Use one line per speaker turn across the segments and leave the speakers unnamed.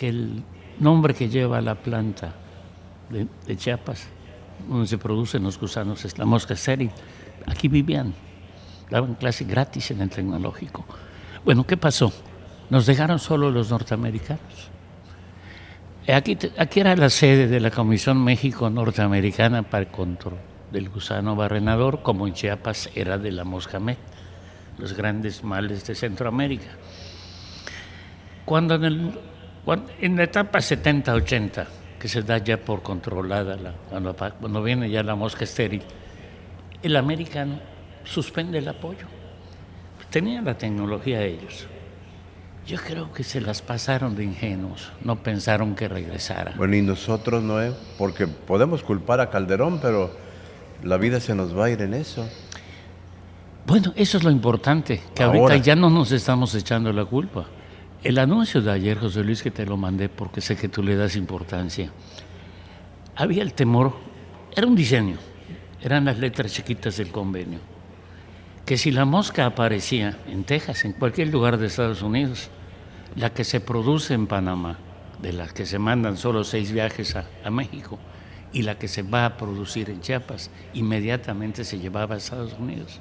que el nombre que lleva la planta de Chiapas, donde se producen los gusanos, es la mosca estéril. Aquí vivían, daban clase gratis en el tecnológico. Bueno, ¿qué pasó? Nos dejaron solo los norteamericanos. Aquí era la sede de la Comisión México-Norteamericana para el Control del Gusano Barrenador, como en Chiapas era de la mosca Met, los grandes males de Centroamérica. Cuando en la etapa 70-80, que se da ya por controlada, cuando viene ya la mosca estéril, el americano suspende el apoyo. Tenían la tecnología ellos. Yo creo que se las pasaron de ingenuos, no pensaron que regresara.
Bueno, y nosotros, Noé, porque podemos culpar a Calderón, pero la vida se nos va a ir en eso.
Bueno, eso es lo importante, que ahorita ya no nos estamos echando la culpa. El anuncio de ayer, José Luis, que te lo mandé porque sé que tú le das importancia, había el temor, era un diseño, eran las letras chiquitas del convenio, que si la mosca aparecía en Texas, en cualquier lugar de Estados Unidos, la que se produce en Panamá, de las que se mandan solo 6 viajes a México, y la que se va a producir en Chiapas, inmediatamente se llevaba a Estados Unidos.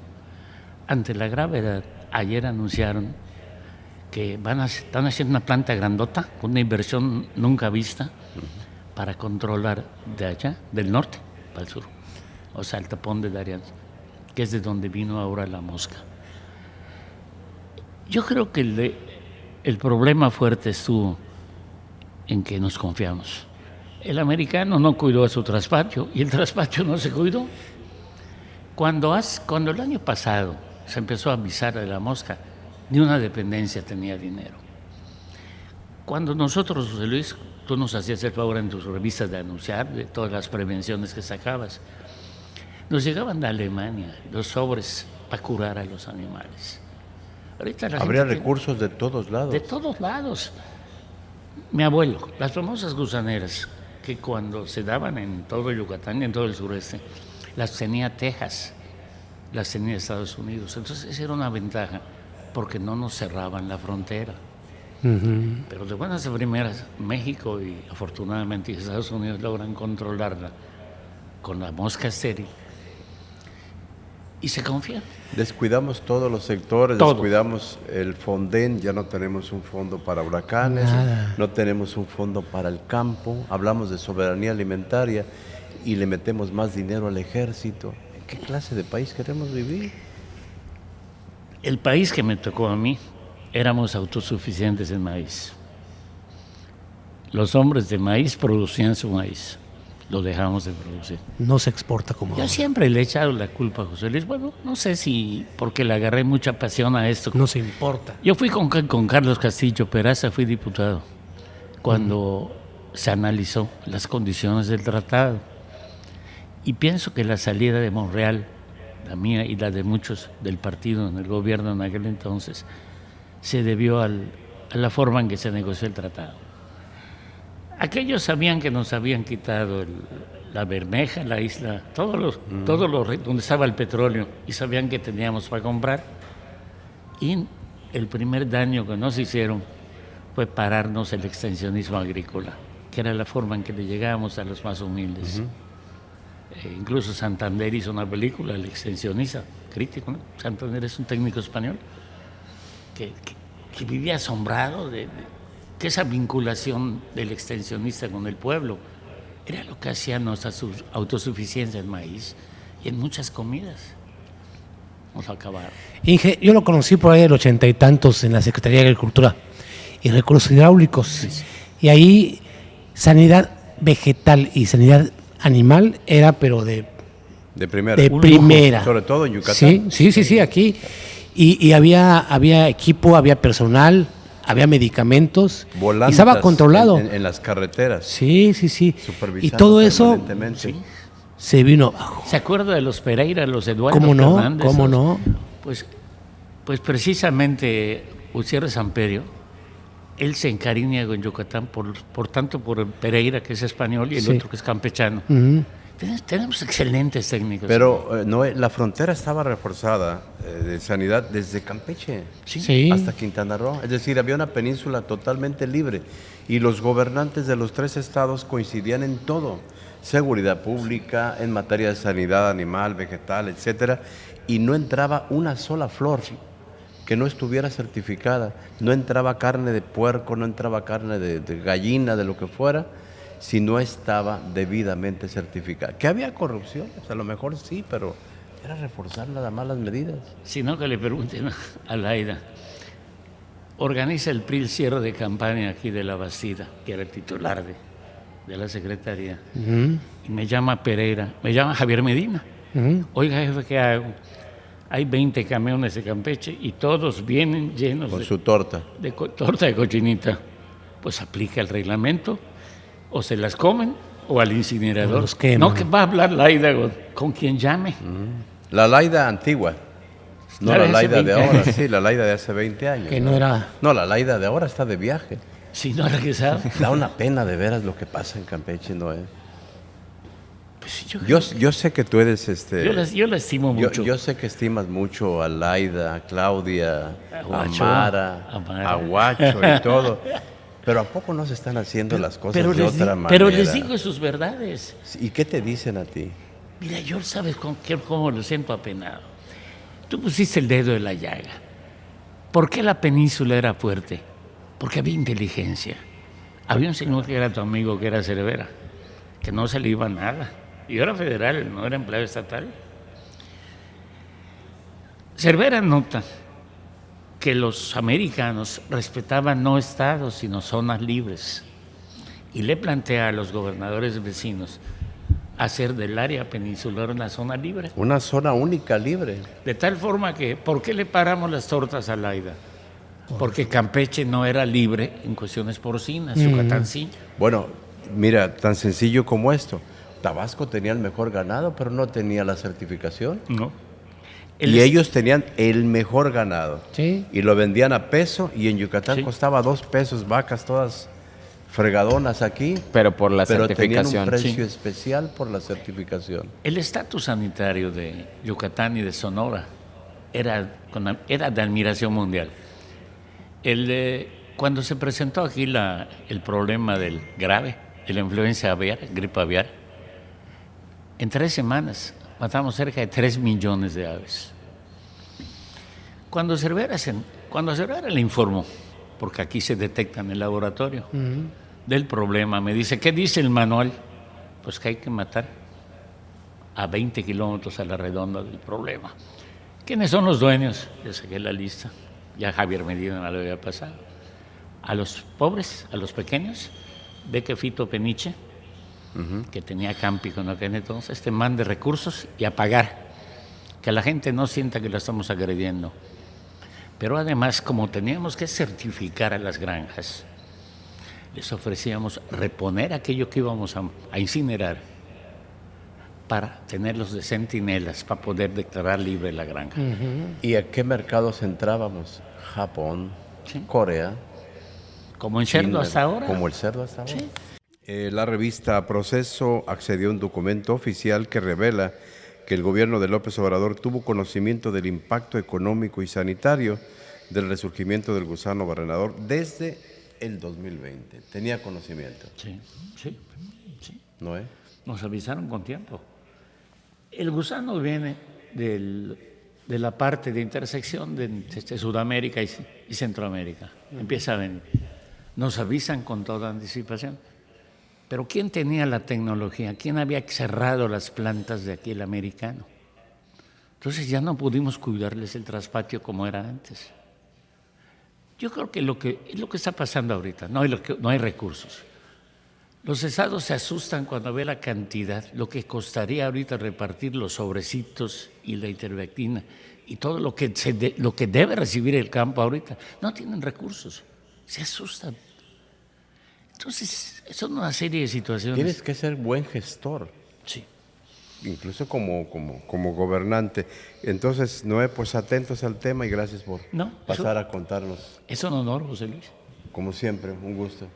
Ante la gravedad, ayer anunciaron que están haciendo una planta grandota, con una inversión nunca vista, para controlar de allá, del norte, para el sur, o sea, el tapón de Darién, que es de donde vino ahora la mosca. Yo creo que el problema fuerte estuvo en que nos confiamos. El americano no cuidó a su traspacho y el traspacho no se cuidó. Cuando el año pasado se empezó a avisar de la mosca, ni una dependencia tenía dinero. Cuando nosotros, José Luis, tú nos hacías el favor en tus revistas de anunciar de todas las prevenciones que sacabas, nos llegaban de Alemania los sobres para curar a los animales. Ahorita
habría recursos de todos lados.
De todos lados. Mi abuelo, las famosas gusaneras, que cuando se daban en todo Yucatán y en todo el sureste, las tenía Texas, las tenía Estados Unidos. Entonces esa era una ventaja, porque no nos cerraban la frontera. Pero de buenas a primeras, México y afortunadamente Estados Unidos logran controlarla con la mosca estéril y se confían.
Descuidamos todos los sectores, descuidamos el Fonden, ya no tenemos un fondo para huracanes, no tenemos un fondo para el campo, hablamos de soberanía alimentaria y le metemos más dinero al ejército. ¿En qué clase de país queremos vivir?
El país que me tocó a mí, éramos autosuficientes en maíz. Los hombres de maíz producían su maíz. Lo dejamos de producir.
No se exporta como
Yo
ahora.
siempre le he echado la culpa a José Luis. Bueno, no sé si porque le agarré mucha pasión a esto.
No se importa.
Yo fui con Carlos Castillo Peraza, fui diputado, cuando se analizó las condiciones del tratado. Y pienso que la salida de Monreal, la mía y la de muchos del partido en el gobierno en aquel entonces, se debió a la forma en que se negoció el tratado. Aquellos sabían que nos habían quitado la Bermeja, la isla, donde estaba el petróleo, y sabían que teníamos para comprar. Y el primer daño que nos hicieron fue pararnos el extensionismo agrícola, que era la forma en que le llegábamos a los más humildes. Incluso Santander hizo una película, El extensionista, crítico, ¿no? Santander es un técnico español que vivía asombrado de que esa vinculación del extensionista con el pueblo era lo que hacía nuestra autosuficiencia en maíz y en muchas comidas. Nos acabaron.
Inge, yo lo conocí por ahí en el 80 y tantos en la Secretaría de Agricultura y Recursos Hidráulicos. Sí. Y ahí sanidad vegetal y sanidad animal era pero de
primera.
De primera.
Sobre todo en Yucatán.
Sí, aquí. Y había equipo, había personal, había medicamentos.
Volantas
y estaba controlado.
En las carreteras.
Sí. Y todo eso se vino abajo.
¿Se acuerda de los Pereira, los Eduardo Fernández?
¿Cómo no?
Pues precisamente Gutiérrez Samperio, él se encariña con Yucatán por Pereira, que es español, y el otro que es campechano. Tenemos excelentes técnicos.
Pero Noé, la frontera estaba reforzada de sanidad desde Campeche hasta Quintana Roo. Es decir, había una península totalmente libre y los gobernantes de los 3 estados coincidían en todo. Seguridad pública, en materia de sanidad animal, vegetal, etcétera, y no entraba una sola flor que no estuviera certificada. No entraba carne de puerco, no entraba carne de gallina, de lo que fuera, si no estaba debidamente certificada. ¿Que había corrupción? Pues a lo mejor sí, pero era reforzar nada más las medidas.
Si no, que le pregunten a Laida. Organiza el PRI el cierre de campaña aquí de La Bastida, que era el titular de la Secretaría. Y me llama Javier Medina. Oiga, jefe, ¿qué hago? Hay 20 camiones de Campeche y todos vienen llenos
con su torta.
Torta de cochinita. Pues aplica el reglamento, o se las comen o al incinerador. No, que va a hablar Laida con quien llame.
La Laida antigua. No la Laida de ahora, sí, la Laida de hace 20 años.
Que no era...
No, la Laida de ahora está de viaje.
Sí, no ha regresado.
Da una pena de veras lo que pasa en Campeche, ¿no?
Pues
yo sé que tú eres...
Yo la estimo mucho.
Yo sé que estimas mucho a Laida, a Claudia, a Mara, a Guacho y todo. Pero ¿a poco no se están haciendo las cosas de otra manera?
Pero les digo sus verdades.
¿Y qué te dicen a ti?
Mira, yo sabes cómo lo siento apenado. Tú pusiste el dedo en la llaga. ¿Por qué la península era fuerte? Porque había inteligencia. Había un señor que era tu amigo, que era Cervera, que no se le iba nada. Y era federal, no era empleado estatal. Cervera nota que los americanos respetaban no estados, sino zonas libres. Y le plantea a los gobernadores vecinos hacer del área peninsular una zona libre.
Una zona única libre.
De tal forma que, ¿por qué le paramos las tortas a Laida? Porque Campeche no era libre en cuestiones porcinas, Yucatán sí.
Bueno, mira, tan sencillo como esto. Tabasco tenía el mejor ganado, pero no tenía la certificación.
No.
Ellos tenían el mejor ganado.
Sí.
Y lo vendían a peso, y en Yucatán costaba 2 pesos, vacas todas fregadonas aquí.
Pero por la certificación.
Tenían un precio especial por la certificación.
El estatus sanitario de Yucatán y de Sonora era de admiración mundial. Cuando se presentó aquí el problema del grave, de la influenza aviar, gripe aviar, en 3 semanas matamos cerca de 3 millones de aves. Cuando Cervera le informó, porque aquí se detecta en el laboratorio, del problema, me dice, ¿qué dice el manual? Pues que hay que matar a 20 kilómetros a la redonda del problema. ¿Quiénes son los dueños? Yo saqué la lista, ya Javier Medina me lo había pasado. A los pobres, a los pequeños, ve que Fito Peniche, que tenía Campi con aquel entonces, mande recursos y a pagar, que la gente no sienta que lo estamos agrediendo. Pero además, como teníamos que certificar a las granjas, les ofrecíamos reponer aquello que íbamos a incinerar para tenerlos de centinelas, para poder declarar libre la granja.
¿Y a qué mercados entrábamos? Japón, Corea.
Como el cerdo hasta ahora.
Como el cerdo hasta ahora.
Sí.
La revista Proceso accedió a un documento oficial que revela que el gobierno de López Obrador tuvo conocimiento del impacto económico y sanitario del resurgimiento del gusano barrenador desde el 2020. ¿Tenía conocimiento?
Sí.
¿No es?
Nos avisaron con tiempo. El gusano viene de la parte de intersección de Sudamérica y Centroamérica. Empieza a venir. Nos avisan con toda anticipación. Pero ¿quién tenía la tecnología? ¿Quién había cerrado las plantas de aquí, el americano? Entonces ya no pudimos cuidarles el traspatio como era antes. Yo creo que es lo que está pasando ahorita. No hay recursos. Los estados se asustan cuando ve la cantidad, lo que costaría ahorita repartir los sobrecitos y la ivermectina y todo lo que debe recibir el campo ahorita. No tienen recursos, se asustan. Entonces, son una serie de situaciones.
Tienes que ser buen gestor.
Sí.
Incluso como gobernante. Entonces, Noé, pues atentos al tema y gracias por pasar a contarnos.
Es un honor, José Luis.
Como siempre, un gusto.